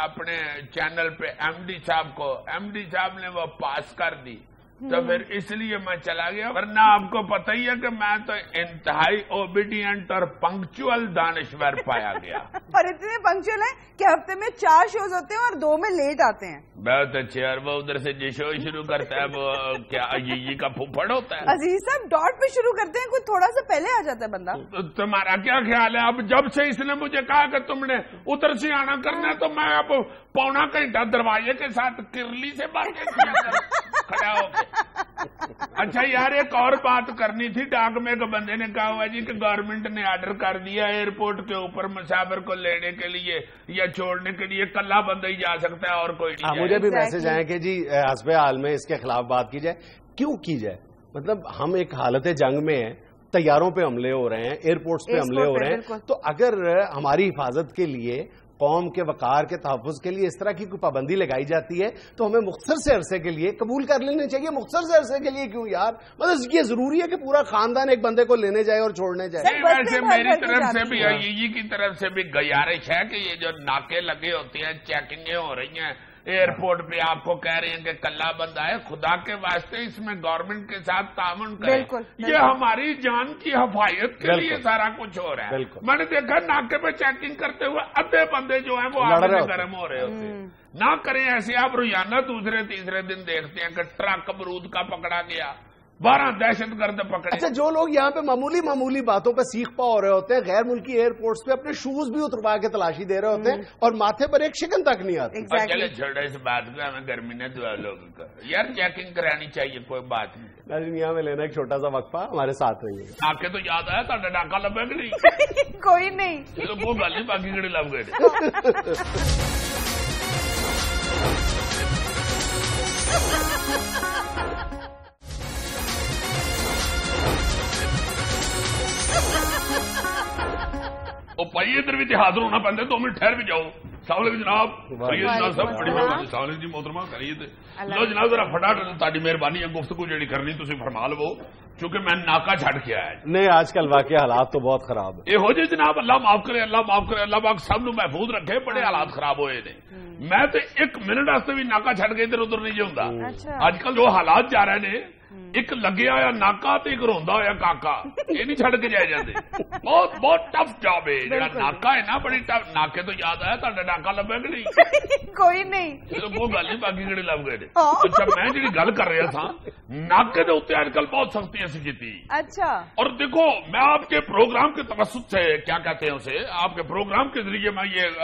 Speaker 3: اپنے چینل پہ ایم ڈی صاحب کو. ایم ڈی صاحب نے وہ پاس کر دی. تو پھر اس لیے میں چلا گیا. ورنہ آپ کو پتہ ہی ہے کہ میں تو انتہائی اوبیڈینٹ اور پنکچوئل دانشور پایا گیا.
Speaker 2: اور اتنے پنکچوئل ہیں کہ ہفتے میں 4 شوز ہوتے ہیں اور 2 میں لیٹ آتے ہیں.
Speaker 3: بہت اچھے. اور وہ ادھر سے جو شو شروع کرتا ہے وہ کیا یہ کا پھوپھڑ ہوتا ہے.
Speaker 2: عزیز صاحب ڈاٹ پہ شروع کرتے ہیں, کوئی تھوڑا سا پہلے آ جاتا ہے بندہ.
Speaker 3: تمہارا کیا خیال ہے؟ اب جب سے اس نے مجھے کہا کہ تم نے ادھر سے آنا کرنا ہے تو میں اب پونا گھنٹہ دروازے کے ساتھ کرلی سے باتیں کھڑا ہو کے. اچھا یار ایک اور بات کرنی تھی. ڈاک میں ایک بندے نے کہا ہوا جی کہ گورنمنٹ نے آرڈر کر دیا ایئرپورٹ کے اوپر مسافر کو لینے کے لیے یا چھوڑنے کے لیے کلّا بندہ ہی جا سکتا ہے اور کوئی نہیں.
Speaker 1: مجھے بھی میسج آئے کہ جی حسب حال میں اس کے خلاف بات کی جائے. کیوں کی جائے؟ مطلب ہم ایک حالت جنگ میں ہیں, طیاروں پہ حملے ہو رہے ہیں, ایئرپورٹس پہ حملے ہو رہے ہیں. تو اگر ہماری حفاظت کے لیے, قوم کے وقار کے تحفظ کے لیے اس طرح کی کوئی پابندی لگائی جاتی ہے تو ہمیں مختصر سے عرصے کے لیے قبول کر لینے چاہیے. مختصر سے عرصے کے لیے کیوں یار؟ مطلب یہ ضروری ہے کہ پورا خاندان ایک بندے کو لینے جائے اور چھوڑنے جائے؟
Speaker 3: ویسے میری طرف سے بھی کی طرف سے بھی گزارش ہے کہ یہ جو ناکے لگے ہوتے ہیں, چیکنگیں ہو رہی ہیں ایئرپورٹ پہ, آپ کو کہہ رہے ہیں کہ کلّا بندہ ہے, خدا کے واسطے اس میں گورنمنٹ کے ساتھ تعاون کریں. یہ ہماری جان کی حفاظت کے لیے سارا کچھ ہو رہا ہے. میں نے دیکھا ناکے پہ چیکنگ کرتے ہوئے ادھے بندے جو ہیں وہ آگے سے گرم ہو رہے ہوتے ہیں. نہ کریں ایسے. آپ روزانہ دوسرے تیسرے دن دیکھتے ہیں کہ ٹرک امرود کا پکڑا گیا, 12 دہشت گرد پکڑے.
Speaker 1: اچھا جو لوگ یہاں پہ معمولی باتوں پہ سیخ پا ہو رہے ہوتے ہیں, غیر ملکی ایئرپورٹس پہ اپنے شوز بھی اتروا کے تلاشی دے رہے ہوتے ہیں اور ماتھے پر ایک شکن تک نہیں آتی.
Speaker 3: چلے چھوڑا اس بات کو, ہمیں گرمی نے دعا لوگوں کا یار چیکنگ کرانی چاہیے, کوئی بات نہیں.
Speaker 1: ناظرین یہاں میں لینا ایک چھوٹا سا وقفہ, ہمارے ساتھ رہیے.
Speaker 3: آ کے تو یاد آیا تھا ڈاکہ لبے کہ نہیں؟
Speaker 2: کوئی نہیں.
Speaker 3: چلو وہ گل نہیں, باقی کڑے لب گئے. پائیے ادھر بھی حاضر ہونا پہنتا, 2 منٹ ٹھہر بھی جاؤ. السلام علیکم جناب. صاحب بڑی مہربانی. السلام علیکم جی محترمہ, کریے لو جناب ذرا فٹاٹ تاری مہربانی ہے, گفتگو جیڑی کرنی تھی فرما لو, چونکہ میں ناکا چھڑ کے آیا.
Speaker 1: نہیں آج کل واقعی حالات تو بہت خراب ہے.
Speaker 3: یہ ہو جائے جناب, اللہ معاف کرے, اللہ معاف کرے, اللہ پاک سب نو محفوظ رکھے. بڑے حالات خراب ہوئے نے. میں تو 1 منٹ واسطے بھی ناکا چھڑ کے ادھر ادھر نہیں جاؤں. اج کل جو حالات جا رہے ہیں, ایک لگیا ہوا ناکا تو ایک روندا ہوا کاکا, یہ نہیں چھڑ کے جائے جاتے. بہت ٹف جاب ہے. جہاں ناکا ہے نا بڑی ٹف. ناکے تو یاد آیا تا ناکا لبے کہ نہیں؟
Speaker 2: کوئی نہیں.
Speaker 3: چلو وہ گل نہیں, باقی کہڑے لب گئے. اچھا میں جی گل کر رہا تھا ناکے کے اتنے اج کل بہت سختی ایسی کی.
Speaker 2: اچھا. اور
Speaker 3: دیکھو میں آپ کے پروگرام کے توسط سے, کیا کہتے ہیں اسے, آپ کے پروگرام کے ذریعے میں یہ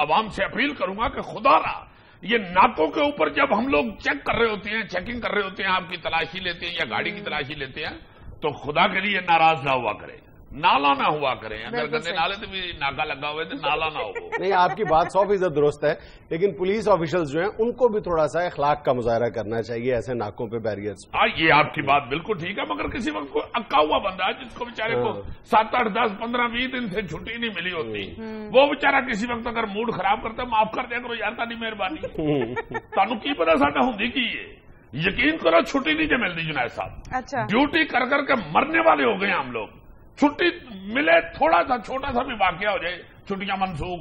Speaker 3: عوام سے اپیل کروں گا کہ خدا را یہ ناکوں کے اوپر جب ہم لوگ چیک کر رہے ہوتے ہیں, چیکنگ کر رہے ہوتے ہیں, آپ کی تلاشی لیتے ہیں یا گاڑی کی تلاشی لیتے ہیں, تو خدا کے لیے ناراض نہ ہوا کریں, نالا نہ ہوا کریں. اگر گندے نالے تو بھی ناکا لگا ہوئے تو نالا نہ ہو.
Speaker 1: نہیں آپ کی بات 100% درست ہے, لیکن پولیس آفیشلز جو ہیں ان کو بھی تھوڑا سا اخلاق کا مظاہرہ کرنا چاہیے ایسے ناکوں پہ بیریئرز.
Speaker 3: ہاں یہ آپ کی بات بالکل ٹھیک ہے, مگر کسی وقت کوئی اکا ہوا بندہ ہے جس کو بیچارے کو 7, 8, 10, 15, 20 دن سے چھٹی نہیں ملی ہوتی, وہ بیچارہ کسی وقت اگر موڈ خراب کرتا ہے, معاف کر دیا کرو یار, تاری مہربانی. تانوں کی پتا ساڈا ہوندی کی ہے, یقین کرو چھٹی نہیں جو ملتی جنید صاحب.
Speaker 2: اچھا.
Speaker 3: ڈیوٹی کر کر کے مرنے والے ہو گئے ہم لوگ. چھٹی ملے, تھوڑا سا چھوٹا سا بھی واقعہ ہو جائے, چھٹیاں منسوخ.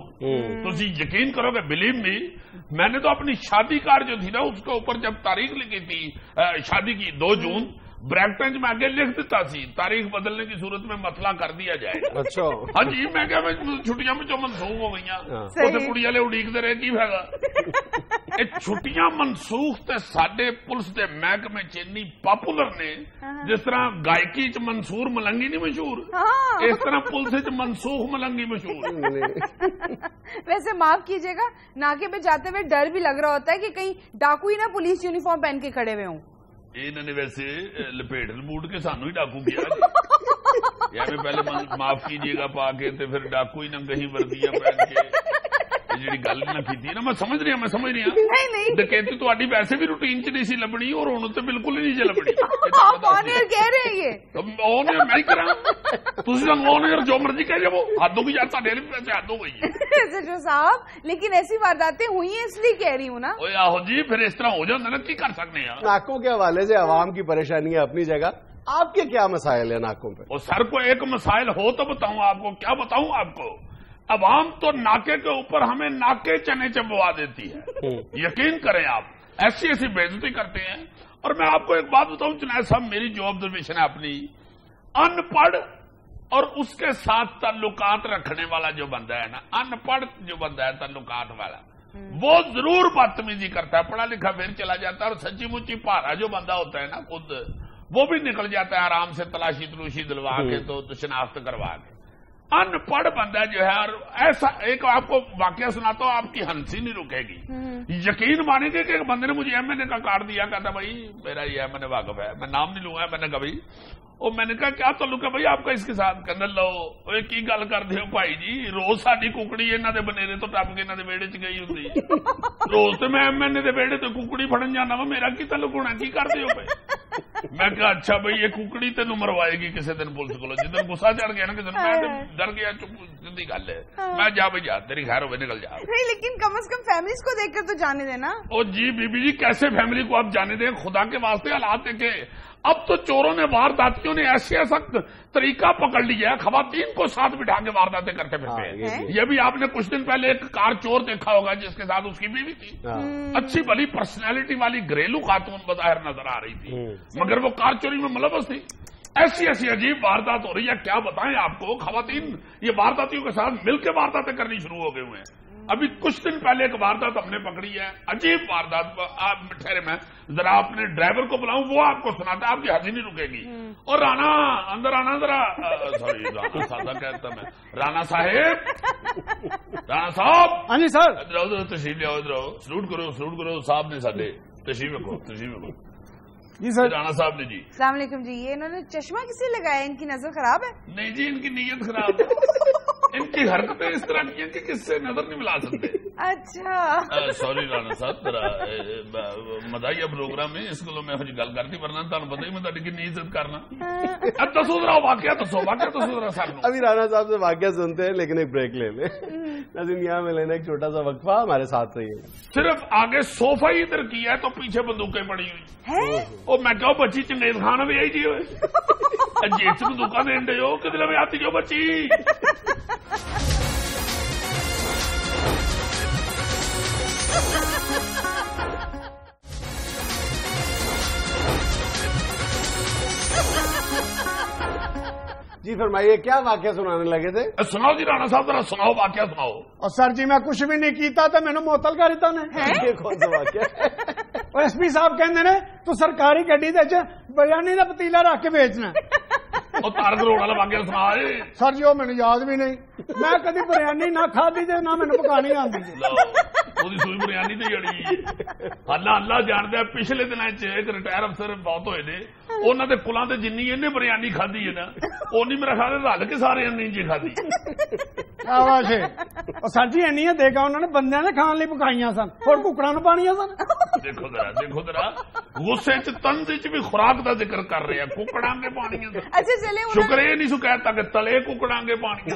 Speaker 3: تو یقین کرو کہ بلیو می, میں نے تو اپنی شادی کارڈ جو تھی نا اس کے اوپر جب تاریخ لکھی تھی شادی کی 2 جون, بریکٹنج میں آگے لکھ دیتا سی تاریخ بدلنے کی صورت میں مسئلہ کر دیا جائے.
Speaker 1: اچھا.
Speaker 3: ہاں جی, میں کیا چھٹیاں میں جو منسوخ ہو گئی ہیں کڑی والے اڈیکتے رہے, کی فائدہ. چھٹیاں منسوخ تے ساڈے پولیس دے محکمے چینی پاپولر نے, جس طرح گائکی چ منصور ملنگی نہیں مشہور, اس طرح پولیس چ منسوخ ملنگی مشہور.
Speaker 2: ویسے معاف کیجیے گا, ناکے پہ جاتے ہوئے ڈر بھی لگ رہا ہوتا ہے کہ کہیں ڈاکو ہی نہ پولیس یونیفارم پہن کے کھڑے ہوئے ہوں.
Speaker 3: انہوں نے ویسے لپیٹ لموٹ کے سانو ہی ڈاکو کیا. یا میں پہلے معاف کیجیے گا پا کے تے پھر ڈاکو ہی نہ کہیں وردیاں پہن کے جی گل نہ کی نا میں سمجھ رہی ہوں ڈکیتی تھی ویسے بھی روٹین چ نہیں سی لبنی اور ہوں تو بالکل ہی نہیں سی لبنی
Speaker 2: کہہ رہے ہیں یہ
Speaker 3: میں ہی کرا تھی جو مرضی کہہ جاؤ حد ہو گئی جاتا ڈیری پیسے حد ہو گئی
Speaker 2: ہے صاحب لیکن ایسی وارداتیں ہوئی ہیں اس لیے کہہ رہی ہوں نا
Speaker 3: آہو جی پھر اس طرح ہو جاتا نا کی کر سکتے ہیں
Speaker 1: ناکوں کے حوالے سے عوام کی پریشانی ہے اپنی جگہ آپ کے کیا مسائل ہیں ناکوں پہ
Speaker 3: وہ سر کو ایک مسائل ہو تو بتاؤں آپ کو کیا بتاؤں آپ کو عوام تو ناکے کے اوپر ہمیں ناکے چنے چبوا دیتی ہے یقین کریں آپ ایسی ایسی بےعزتی کرتے ہیں اور میں آپ کو ایک بات بتاؤں جنید صاحب میری جو آبزرویشن ہے اپنی ان پڑھ اور اس کے ساتھ تعلقات رکھنے والا جو بندہ ہے نا ان پڑھ جو بندہ ہے تعلقات والا وہ ضرور بدتمیزی کرتا ہے پڑھا لکھا پھر چلا جاتا ہے اور سچی مچی پارا جو بندہ ہوتا ہے نا خود وہ بھی نکل جاتا ہے آرام سے تلاشی تلوشی دلوا کے تو شناخت کروا کے ان پڑھ بندہ جو ہے اور ایسا ایک آپ کو واقعہ سناتا ہوں آپ کی ہنسی نہیں رکے گی یقین مانیں گے کہ ایک بندے نے مجھے MNA کا کارڈ دیا کہتا بھائی میرا یہ MNA واقف ہے میں نام نہیں لوں گا میں نے کہا بھائی اور میں نے کہا کیا تعلق ہے بھائی آپ کا اس کے ساتھ کہنے لو کی گل کر دے بھائی جی روز ساری ککڑی انہوں نے بنیرے تو ٹپ کے انہوں نے ویڑے چ گئی ہوں روز تو میں MNA دے ویڑے تو ککڑی فڑن جانا وا میرا کی تعلق ہونا کی کر دے میں کہا اچھا بھائی یہ ککڑی تینوں مروائے گی کسی دن پولیس کو جدھر غصہ چڑھ گیا نا کسی میں ڈر گیا سیدھی گل ہے میں جا بھائی جا تیری خیر ہوئے نکل جا
Speaker 2: لیکن کم از کم فیملیز کو دیکھ کر تو جانے دینا
Speaker 3: او جی بی بی جی کیسے فیملی کو آپ جانے دیں خدا کے واسطے حالات دیکھیں اب تو چوروں نے وارداتیوں نے ایسے ایسا طریقہ پکڑ لیا ہے خواتین کو ساتھ بٹھا کے وارداتیں کرتے پھرتے ہیں یہ بھی آپ نے کچھ دن پہلے ایک کار چور دیکھا ہوگا جس کے ساتھ اس کی بیوی تھی اچھی بھلی پرسنالٹی والی گھریلو خاتون بظاہر نظر آ رہی تھی مگر وہ کار چوری میں ملوث تھی ایسی ایسی عجیب واردات ہو رہی ہے کیا بتائیں آپ کو خواتین یہ وارداتیوں کے ساتھ مل کے وارداتیں کرنی شروع ہو گئے ہوئے ہیں ابھی کچھ دن پہلے ایک واردات ہم نے پکڑی ہے عجیب واردات آپ ٹھہرے میں ذرا اپنے ڈرائیور کو بلاؤں وہ آپ کو سناتا ہے آپ کی ہنسی نہیں رکے گی اور رانا اندر آنا ذرا سوری رانا سادہ کہتا میں رانا صاحب
Speaker 5: ہاں جی سر
Speaker 3: ادھر تشریف لے آؤ ادھر سلوٹ کرو صاحب نے ساڈے تشریف رکھو
Speaker 5: جی سر
Speaker 3: رانا صاحب نے جی
Speaker 2: السلام علیکم جی یہ انہوں نے چشمہ کسی لگایا ان کی نظر خراب ہے
Speaker 3: نہیں جی ان کی نیت خراب ہے ان کی حرکتیں اس طرح کی ہیں کہ کس سے نظر نہیں ملا سکتے
Speaker 2: اچھا
Speaker 3: سوری رانا صاحب ذرا مداحیہ پروگرام میں اس کو میں گل کرتی ورنہ تمہیں پتہ ہی میں تاری کنی عزت کرنا اب دسو ذرا واقعہ دسو ذرا سر
Speaker 1: ابھی رانا صاحب سے واقعہ سنتے ہیں لیکن ایک بریک لے لیں ناظرین یہاں میں لینا ایک چھوٹا سا وقفہ ہمارے ساتھ رہیے
Speaker 3: صرف آگے صوفہ ہی ادھر کیا ہے تو پیچھے بندوقیں پڑی ہوئی اور میں کہو بچی چنگیز خان بھی آئی جی ہوئے جیت بندوقہ دین دے ہو کدھر میں آتی جو بچی
Speaker 1: جی فرمائیے کیا واقعہ سنانے لگے تھے
Speaker 3: سناؤ جی رانا صاحب ذرا سناؤ واقعہ سناؤ
Speaker 5: اور سر جی میں کچھ بھی نہیں کیتا تو مینو معطل کر دیتا نے
Speaker 1: یہ کون سا واقعہ
Speaker 5: اور ایس پی صاحب کہندے نے تو سرکاری گڈی دے بریانی دا پتیلا رکھ کے بیچنا
Speaker 3: وہ تارک روڈ والا واقعہ سنا
Speaker 5: سر جی وہ مینو یاد بھی نہیں میں کدی بریانی نہ کھادی تے نہ مینو پکانی آندی
Speaker 3: سوئی بریانی تو جڑی اللہ جانتا ہے پچھلے دن ایک ریٹائر افسر بہت ہوئے نے انہوں نے کلوں سے جن بریانی کھدی ہے نا اونی میرا خیال رل کے سارے نہیں جی کھدی
Speaker 5: سر جی این دے گا انہوں نے بندے نے کھان لی پکائی سن اور ککڑا نو پانیا سن
Speaker 3: دیکھو ذرا غصے تنز بھی خوراک کا ذکر کر رہے ہیں ککڑا کے پانی شکر یہ نہیں سو کہتا کہ تلے ککڑا کے پانی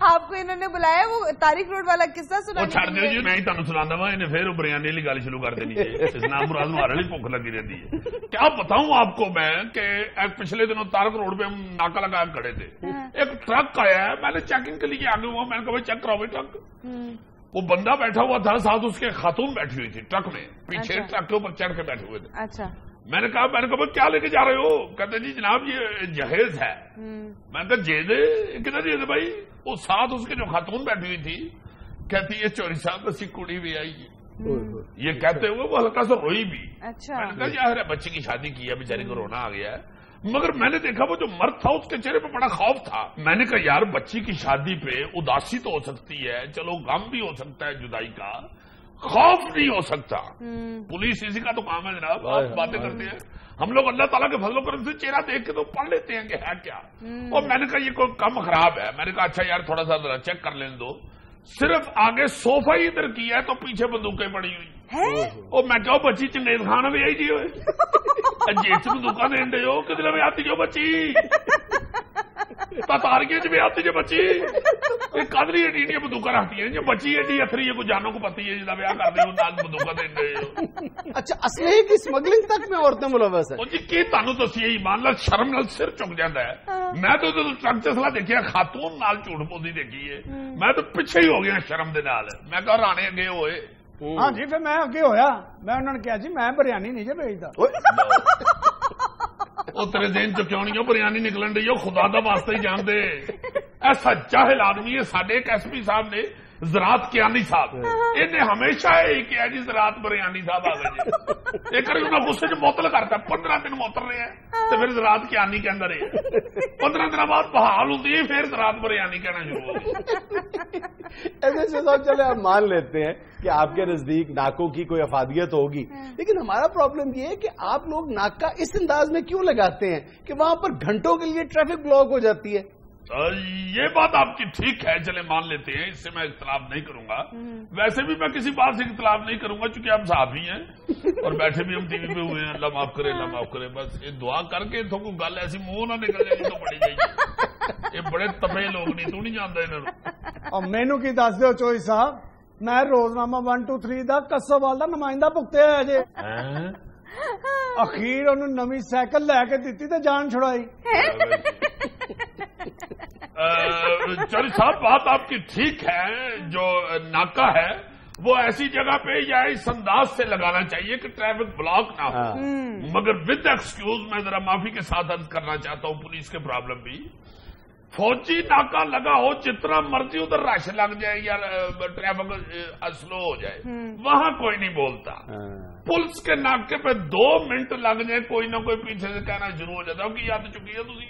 Speaker 2: آپ کو انہوں نے بلایا وہ تاریخ روڈ والا قصہ سنا
Speaker 3: چھڑ دو جی میں ہی تمہیں سنا وا انہیں پھر بریانی والی گل شروع کر دینی ہے اس نام مراد ہمارے لیے بھوک لگی رہتی ہے کیا بتاؤں آپ کو میں کہ پچھلے دنوں تارک روڈ پہ ہم ناکا لگا کھڑے تھے ایک ٹرک آیا ہے میں نے چیکنگ کے لیے آگے ہوا میں نے کہا بھائی چیک کراؤ ٹرک وہ بندہ بیٹھا ہوا تھا ساتھ اس کے خاتون بیٹھی ہوئی تھی ٹرک میں پیچھے ٹرک کے اوپر چڑھ کے بیٹھے ہوئے تھے
Speaker 2: اچھا
Speaker 3: میں نے کہا بھائی کیا لے کے جا رہے ہو کہتے جی جناب یہ جہیز ہے میں نے کہا جہیز کتنا جہیز بھائی وہ ساتھ اس کے جو خاتون بیٹھی ہوئی تھی کہتی یہ چوری صاحب بس کڑی بھی آئی یہ کہتے ہوئے وہ ہلکا سا روئی بھی میں نے کہا یار بچے کی شادی کی ہے بیچاری کو رونا آ گیا ہے مگر میں نے دیکھا وہ جو مرد تھا اس کے چہرے پہ بڑا خوف تھا میں نے کہا یار بچی کی شادی پہ اداسی تو ہو سکتی ہے چلو غم بھی ہو سکتا ہے جدائی کا خوف نہیں ہو سکتا. پولیس اسی کا تو کام ہے جناب. آپ باتیں کرتے ہیں, ہم لوگ اللہ تعالیٰ کے فضل و کرم سے چہرہ دیکھ کے تو پڑھ لیتے ہیں کہ ہے کیا. اور میں نے کہا یہ کوئی کم خراب ہے. میں نے کہا اچھا یار تھوڑا سا ذرا چیک کر لیں دو. صرف آگے صوفہ ہی ادھر کیا ہے تو پیچھے بندوقیں پڑی ہوئی. اور میں کہو بچی چنگیز خان بھی آئی جی ہوئے جیس بندوقہ دین دے ہو کدھر میں آتی جو بچی تاریخ بھی آتی جو بچی قدری ایڈی بندوقہ رکھتی ہیں جو بچی ایڈی اتری ہے کوئی جانوں کو پتی ہے جا بیاہ کر دے بندوقہ دین دے ہو.
Speaker 1: اچھا اسلحے کی اسمگلنگ تک میں عورتیں ملوث ہیں
Speaker 3: جی کہ تمہیں تو یہی مان لا شرم نال سر چک جاتا ہے. میں تو ٹرک چسلا دیکھا خاتون نال جھوٹ بولتی دیکھی ہے. میں تو پیچھے ہی ہو گیا شرم دے نال. میں کہا رانے اگے ہوئے.
Speaker 5: ہاں جی پھر میں اگے ہویا. میں انہوں نے کہا جی میں بریانی نہیں جی بھیجتا.
Speaker 3: وہ تیرے دین چ کیوں نہیں ہو بریانی نکلن رہی ہو خدا دا واسطہ ہی جان دے. ایسا جاہل آدمی ہے. ساڈے ایک ایس پی صاحب نے زراعت کیانی صاحب انہیں ہمیشہ یہی کیا جی زراعت بریانی صاحب آ گئے. ایک انہیں غصے چ معطل کرتا 15 دن معطل رہے ہیں تو پھر زراعت کیانی کے اندر ہے. 15 دن بعد بحال ہوتی ہے پھر زراعت بریانی کہنا شروع ہو گئی.
Speaker 1: ایسے صاحب چلے آپ مان لیتے ہیں کہ آپ کے نزدیک ناکوں کی کوئی افادیت ہوگی, لیکن ہمارا پرابلم یہ ہے کہ آپ لوگ ناکا اس انداز میں کیوں لگاتے ہیں کہ وہاں پر گھنٹوں کے لیے ٹریفک بلاک ہو جاتی ہے.
Speaker 3: یہ بات آپ کی ٹھیک ہے, چلے مان لیتے ہیں, اس سے میں اختلاف نہیں کروں گا. ویسے بھی میں کسی بات سے اختلاف نہیں کروں گا چونکہ ہم صحافی ہیں اور بیٹھے بھی ہم ٹی وی پہ ہوئے ہیں. اللہ معاف کرے اللہ معاف کرے. بس یہ دعا کر کے تو کوئی گل ایسی منہ نہ نکل جائے تو پڑی جائے. یہ بڑے تپے لوگ نہیں, تو نہیں جانتا انہوں.
Speaker 5: اور مینو کی دس دو چوئی صاحب, میں روزنامہ 1 2 3 دا کسوال دا نمائندہ بھگتے ہے جی. اخیر انہوں نوی سائیکل لے کے دیتی تو جان چھڑائی.
Speaker 3: چوری صاحب بات آپ کی ٹھیک ہے. جو ناکا ہے وہ ایسی جگہ پہ یا اس انداز سے لگانا چاہیے کہ ٹریفک بلاک نہ ہو. مگر ود ایکسکیوز میں ذرا معافی کے ساتھ عرض کرنا چاہتا ہوں پولیس کے پرابلم بھی. فوجی ناکا لگا ہو جتنا مرضی ادھر رش لگ جائے یا ٹریفک سلو ہو جائے وہاں کوئی نہیں بولتا. پولیس کے ناکے پہ 2 منٹ لگ جائے کوئی نہ کوئی پیچھے سے کہنا شروع ہو جاتا ہے کہ یاد چکی ہے تھی.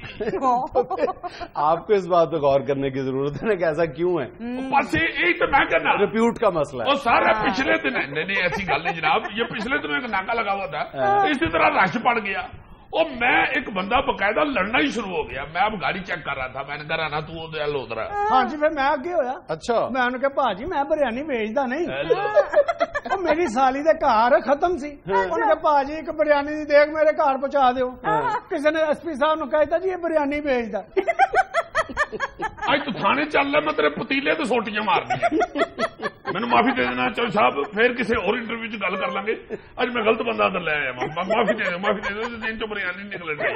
Speaker 1: آپ کو اس بات پہ غور کرنے کی ضرورت ہے کہ ایسا کیوں ہے.
Speaker 3: بس یہی تو میں کہنا
Speaker 1: ریپیوٹ کا مسئلہ ہے.
Speaker 3: وہ سارا پچھلے دن نہیں ایسی گل نہیں جناب. یہ پچھلے دنوں ایک ناکا لگا ہوا تھا, اسی طرح رش پڑ گیا اور میں ایک بندہ باقاعدہ لڑنا ہی شروع ہو گیا. میں اب گاڑی چیک کر رہا تھا. میں نے کہا نا تو ادھر.
Speaker 5: ہاں جی پھر میں اگے ہویا.
Speaker 1: اچھا
Speaker 5: میں نے کہا بھاجی میں بریانی بھیجدا نہیں. میری سالی دے گھر ختم سی. انہوں نے بھاجی ایک بریانی دی دیگ میرے گھر پہنچا دیو. کسی نے ایس پی صاحب نے کہا جی یہ بریانی بھیجدا.
Speaker 3: اج تو تھانے چل رہا میں تیرے پتیلے تو سوٹیاں مار دی. مینو معافی دے دینا چوہدری صاحب, پھر کسی اور انٹرویو چ گل کر لیں گے. اج میں غلط بندہ ادھر لے آیا. معافی دے دو دن چ بریانی نکل
Speaker 1: رہی.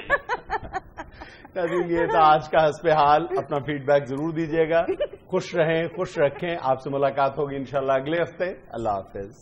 Speaker 1: یہ تھا آج کا حسب حال. اپنا فیڈ بیک ضرور دیجیے گا. خوش رہیں, خوش رکھیں. آپ سے ملاقات ہوگی انشاءاللہ اگلے ہفتے. اللہ حافظ.